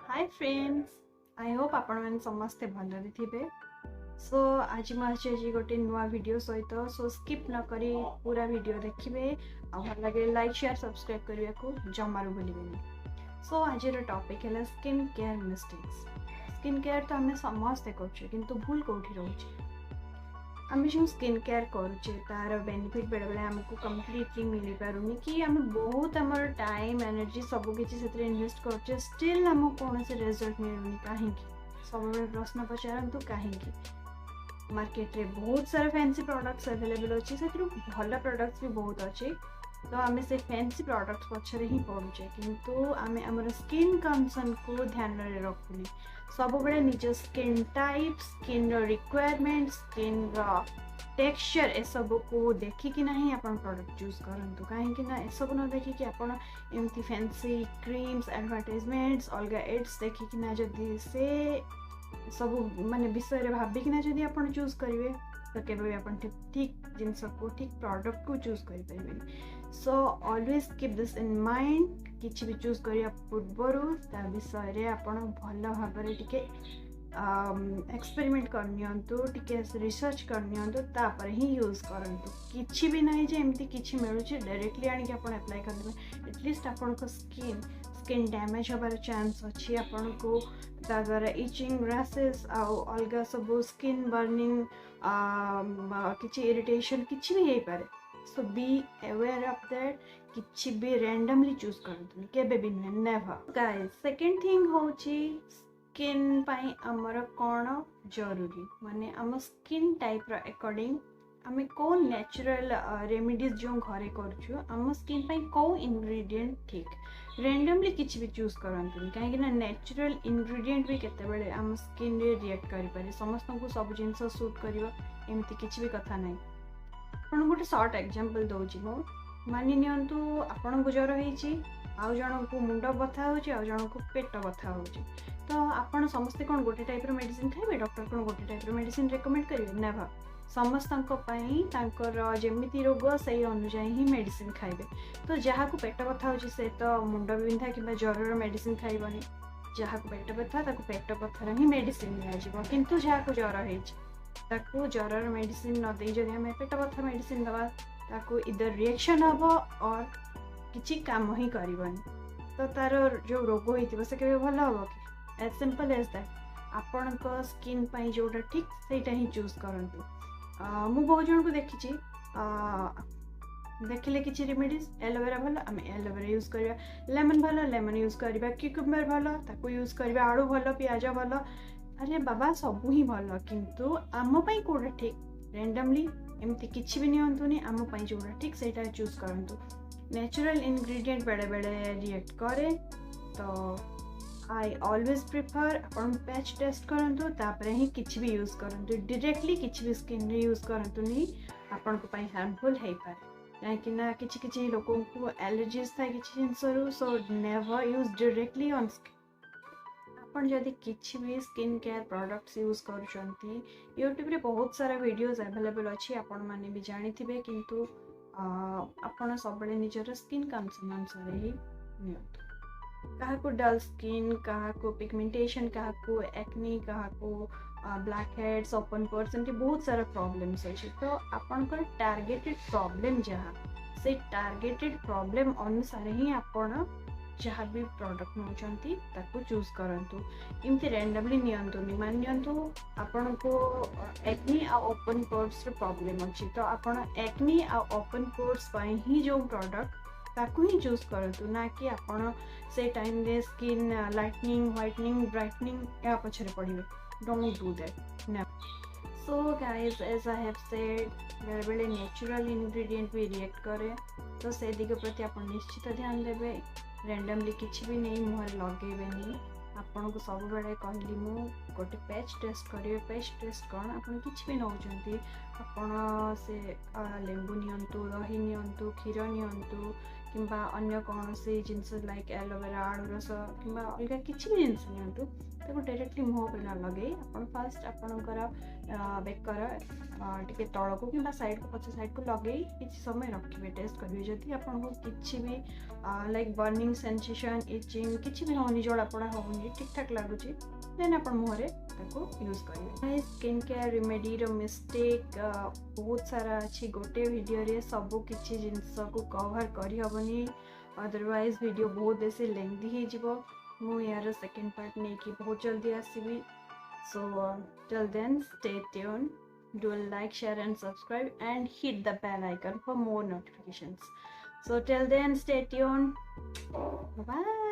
Hi friends, I hope आपण मैंने समस्ते भलरे थे। सो आज मुझे गोटे नुआ वीडियो सहित सो स्किप न करी पूरा वीडियो देखिए आ भल लगे लाइक शेयर सब्सक्राइब करने को जमारू भूलें। सो आज टॉपिक है skin care mistakes. Skin care तो आम समस्ते कर किंतु भूल कौटी रोचे। आम जो स्किन केयर करुचे तार बेनिफिट बेले बेले आमको कम्प्लीटली मिल पारुनी कि आम बहुत आम टाइम एनर्जी सबकि से इनवेस्ट करुचे स्टिल आम कौन से रिजल्ट मिलूनी कहीं सब प्रश्न पचारतु कहीं मार्केट रे बहुत सारा फैंसी प्रोडक्ट्स अवेलेबल अच्छे से भल प्रोडक्ट्स भी बहुत अच्छे तो आम से फैंसी प्रोडक्ट्स पछरे ही पड़ुचे किंतु आम आम स्किन कंसर्न को ध्यान रखुनी सब बड़े निज skin type skin requirement skin texture ए सब को देखिकी ना ही आप प्रोडक्ट चूज करूँ कहीं ए सब न देखिकी आप एमती फैंसी क्रीम्स एडवर्टाइजमेंट्स अलग एड्स देखिकी ना जदि से सब माने विषय भाविकिना जदि आप चूज करेंगे तो केवल आप ठीक जिनस को ठीक प्रोडक्ट को चूज करें। So always keep this in mind किसी भी चूज करने पूर्वर ता विषय आप भल भाव एक्सपेरिमेंट करनी रिसर्च करनी ही यूज करूँ किसी भी ना जे एमती किसी मिलूँ डायरेक्टली आनिक आप एप्लाई करदे एटलिस्ट आप स्किन डैमेज होबार चांस अच्छी आपन को द्वारा इचिंग रैसेस आउ अलग सब स्किन बर्निंग किसी इरिटेशन किसी भी हो पारे। सो बी अवेयर ऑफ दैट किसी भी रैंडमली चूज करतुनी केबे भी नुहे नेवर गाइस। सेकंड थिंग होची स्किन पाई हमर कोन जरूरी माने हम स्किन टाइप रो अकॉर्डिंग आम कौ नेचुरल रेमेडीज जो घरे कर स्किन पाई कौ इंग्रेडिएंट ठीक रैंडमली किसी भी चूज करतुनी कहीं नेचुरल इंग्रेडिएंट भी केते आम स्किन रे रिएक्ट करि पारे समस्त को सब जिनस सूट करिवो एमती किसी भी कथा नहीं। आपन गोटे शॉर्ट एग्जांपल दउची मो मानि नियंतु आपन को ज्वर होईची आउ जण को मुंड बथा होची आउ जण को पेट बथा होची तो आपन समस्त कोन गोटे टाइप रो मेडिसिन खाइबे डॉक्टर कोन गोटे टाइप रो मेडिसिन रेकमेंड करिवे नेवर समस्तों जमीती रोग से अनुजाई ही मेडिसिन खाइबे तो जहाँ को पेट बथा हो से तो मुंड विंधा कि ज्वर मेडिसिन खाइबनी जहाँ को पेट बथा पेट बथार ही मेडिसिन दिज्व किंतु जहाँ को ज्वर हो ज्वर मेडिसिन न दे जदि आम पेट बथा मेडिसिन दवा ताको इधर रिएक्शन हम और किसी काम ही करबनी तो तार जो रोग होइतिबो से केबे भल हम कि एज सिंपल एज दैट आपण स्किन पाई जोटा ठीक सेटा ही चूज करंतु। मु बहुत जन को देखी देखिले किसी रेमेडीज एलोवेरा भल आम एलोवेरा यूज करवा लेमन भल लेमन यूज करवा क्यूकम्बर भल ताको यूज करवा आलू भल पियाज भल अरे बाबा सबू ही भल किंतु आम पाई कोडा ठीक रैंडमली एमती किसी भी नियंतुनी आम पाई जोड़ा ठीक सेटा चूज करंतु नेचुरल इंग्रेडिएंट बेले बेले रिएक्ट करे तो आई ऑलवेज प्रिफर अपन पैच टेस्ट करंतु तापरे ही किछि भी यूज करंतु डायरेक्टली किछि भी स्किन रे यूज करंतु नहीं अपन को पई हार्मफुल हे पारे कि ना किछि किछि लोगों को एलर्जीज था किछि जिंसरु so never use directly on skin. अपन जदि किछि भी स्किन केयर प्रोडक्ट्स यूज करूचंती यूट्यूब रे बहुत सारा वीडियोस अवेलेबल अछि अपन माने भी जानिथिबे किंतु अपन सबले निजर स्किन कंसर्न अनुसार ही नियंतु कहा को डल स्किन कहा को पिगमेंटेशन कहा को एक्नी कहा को ब्लैक हेड्स ओपन पोर्स एमती बहुत सारा प्रॉब्लम्स अच्छे तो आपन को टारगेटेड प्रॉब्लम जहाँ से टारगेटेड प्रॉब्लम अनुसार ही आपन जहाँ भी प्रोडक्ट नौचंती ताको चूज करंतु इमती रैंडमली नियंतुनी मान नियंतु आपन को एक्नी आ ओपन पोर्स प्रॉब्लम अच्छी तो आपन एक्नी आ ओपन पोर्स पाई ही जो प्रोडक्ट ताकू ही चूज करतु ना कि आपण से टाइम रे स्किन लाइटनिंग व्हाइटनिंग ब्राइटनिंग या पछरे पड़िबे डोंट डू दैट ना। So guys as I have said बेले बेले नेचुरल इंग्रेडिएंट भी रिएक्ट करे तो से दिग प्रति आपण निश्चित ध्यान देबे रैंडमली किछि भी नहीं मुहर लगेबेनी आपन को सब बेले कहली मु गोटे पैच टेस्ट करिवे पैच टेस्ट कौन आपन किछि भी नौचंती आपन से लेंबू नियंतु दही नियंतु क्षीर नियंतु किंबा अन्य कौन से जिनस लाइक एलोवेरा आलू रस किंबा अलग किसी भी जिनस नियंतु ताको डायरेक्टली मुह पे ना लगे आपण फास्ट आपणकर बेकर टिके तल को कि साइड को पछ साइड को लगे किसी समय रखिए टेस्ट करिए जदि आपको किसी भी लाइक बर्निंग सेंसेशन इचिंग किसी भी होनी जड़ा पड़ा होनी ठीक ठाक लगुच देन आप मुहरे यूज करेंगे। स्किन केयर रेमेडी रो मिस्टेक बहुत सारा अच्छी गोटे वीडियो रे सब किसी जिनस को कवर करी हबनी अदरवाइज वीडियो बहुत बेसी लेंथी हो मु यार सेकंड पार्ट नहीं कि बहुत जल्दी आसबी। So till then stay tune, do like, share and subscribe and hit the bell icon for more notifications. So till then stay tuned. Bye bye.